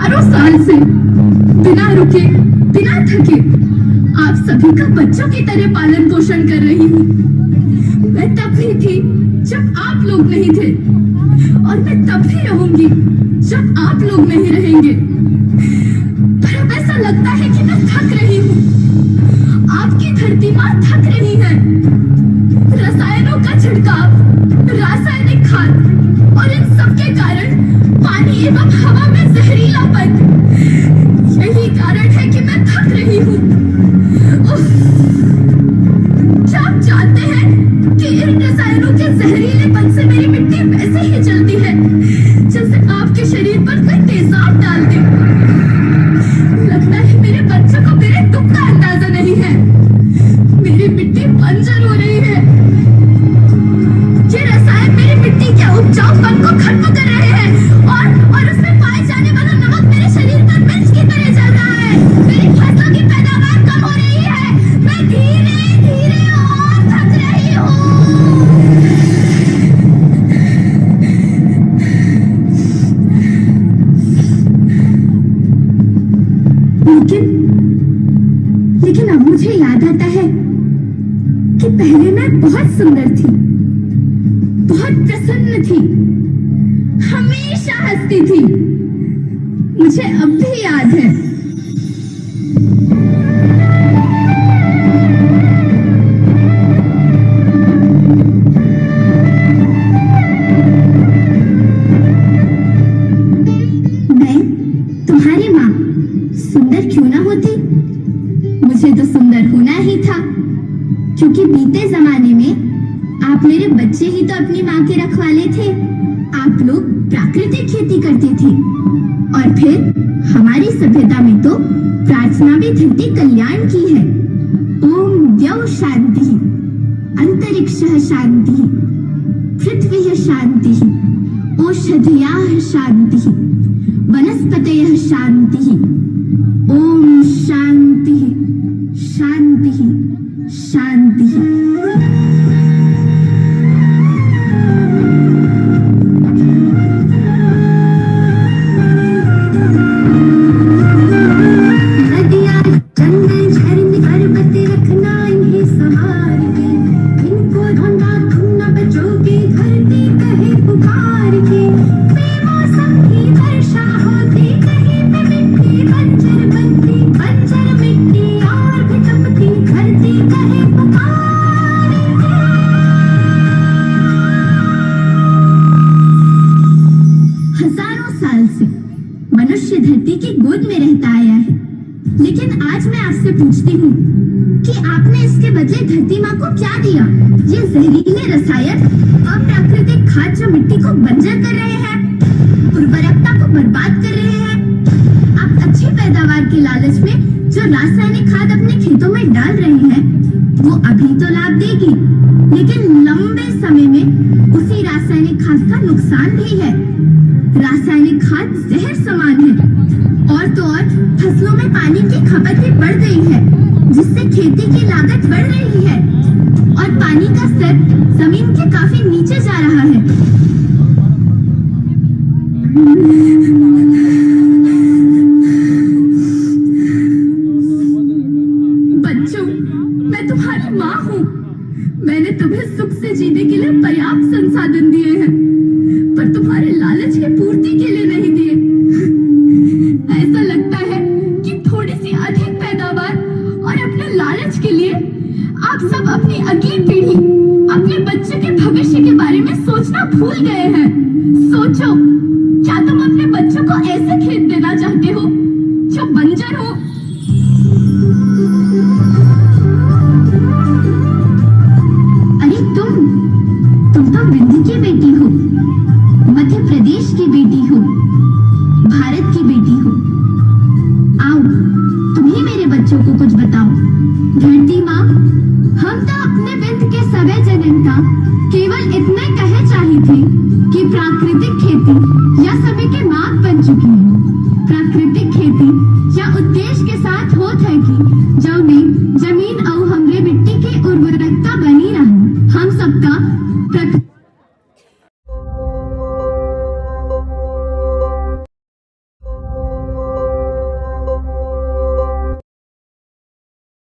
हजारों साल से बिना रुके बिना थके आप सभी का बच्चों की तरह पालन पोषण कर रही हूँ। मैं तब भी थी जब आप लोग नहीं थे और मैं तब भी रहूंगी जब आप लोग नहीं रहेंगे। पर अब ऐसा लगता है कि मैं थक रही हूँ। आपकी धरती माँ थक रही है। रसायनों का छिड़काव, रासायनिक खाद और इन सब के कारण पानी एवं हवा में जहरीलापन, यही कारण है कि मैं थक रही हूँ। क्या आप जानते हैं कि इन रसायनों के जहरीलेपन से मेरी मिट्टी वैसे ही जलती है जैसे आपके शरीर पर कोई तेजाब डाल दे। लगता है मेरे बच्चों को मेरे दुख का अंदाजा नहीं है। मेरी मिट्टी बंजर हो रही है। ये रसायन मेरी मिट्टी के उपजाऊपन को खत्म कर रहे हैं और उसमें पाए जाने वाला नमक मेरे शरीर पर मिर्च की तरह जल रहा है। मेरी फसलों की पैदावार कम हो रही है। मैं धीरे धीरे और थक रही हूँ। लेकिन अब मुझे याद आता है कि पहले मैं बहुत सुंदर थी, बहुत प्रसन्न थी, हमेशा हंसती थी। मुझे अब भी याद है। मैं तुम्हारी माँ सुंदर क्यों ना होती, मुझे तो सुंदर होना ही था, क्योंकि बीते जमाने में आप मेरे बच्चे ही तो अपनी माँ के रखवाले थे। आप लोग प्राकृतिक खेती करते थे और फिर हमारी सभ्यता में तो प्रार्थना भी धरती कल्याण की है। ओम द्यौ शांति, अंतरिक्षः शांति, पृथ्वी शांति, औषधयः शांति, वनस्पतयः शांति। ओम शांति शांति शांति। मनुष्य धरती की गोद में रहता आया है, लेकिन आज मैं आपसे पूछती हूँ कि आपने इसके बदले धरती माँ को क्या दिया? ये जहरीले रसायन और प्राकृतिक खाद जो मिट्टी को बंजर कर रहे हैं, उर्वरकता को बर्बाद कर रहे हैं। आप अच्छी पैदावार के लालच में जो रासायनिक खाद अपने खेतों में डाल रहे हैं, वो अभी तो लाभ देगी, लेकिन लंबे समय में उसी रासायनिक खाद का नुकसान भी है। रासायनिक खाद जहर समान है और तो और फसलों में पानी की खपत भी बढ़ गई है, जिससे खेती की लागत बढ़ रही है और पानी का स्तर जमीन के काफी नीचे जा रहा है। बच्चों, मैं तुम्हारी माँ हूँ। मैंने तुम्हें सुख से जीने के लिए पर्याप्त संसाधन दिए हैं, पर तुम्हारे लालच की पूर्ति के लिए नहीं दिए। ऐसा लगता है कि थोड़ी सी अधिक पैदावार और अपने लालच के लिए आप सब अपनी अगली पीढ़ी, अपने बच्चे के भविष्य के बारे में सोचना भूल गए हैं। सोचो, क्या तुम अपने बच्चों को ऐसे खेत देना चाहते हो जो बंजर हो? अरे तुम तो विंध्य की बेटी हो, मध्य प्रदेश की बेटी हो, भारत की बेटी हो। आओ, तुम ही मेरे बच्चों को कुछ बताओ। धरती माँ, हम तो अपने विंध्य के सवै जनता केवल इतने कहे चाही थे कि प्राकृतिक खेती या सभी के मार्ग बन चुकी है। प्राकृतिक खेती या उद्देश्य के साथ होत है कि जो में जमीन और हमरे मिट्टी की उर्वरकता बनी रहे। हम सबका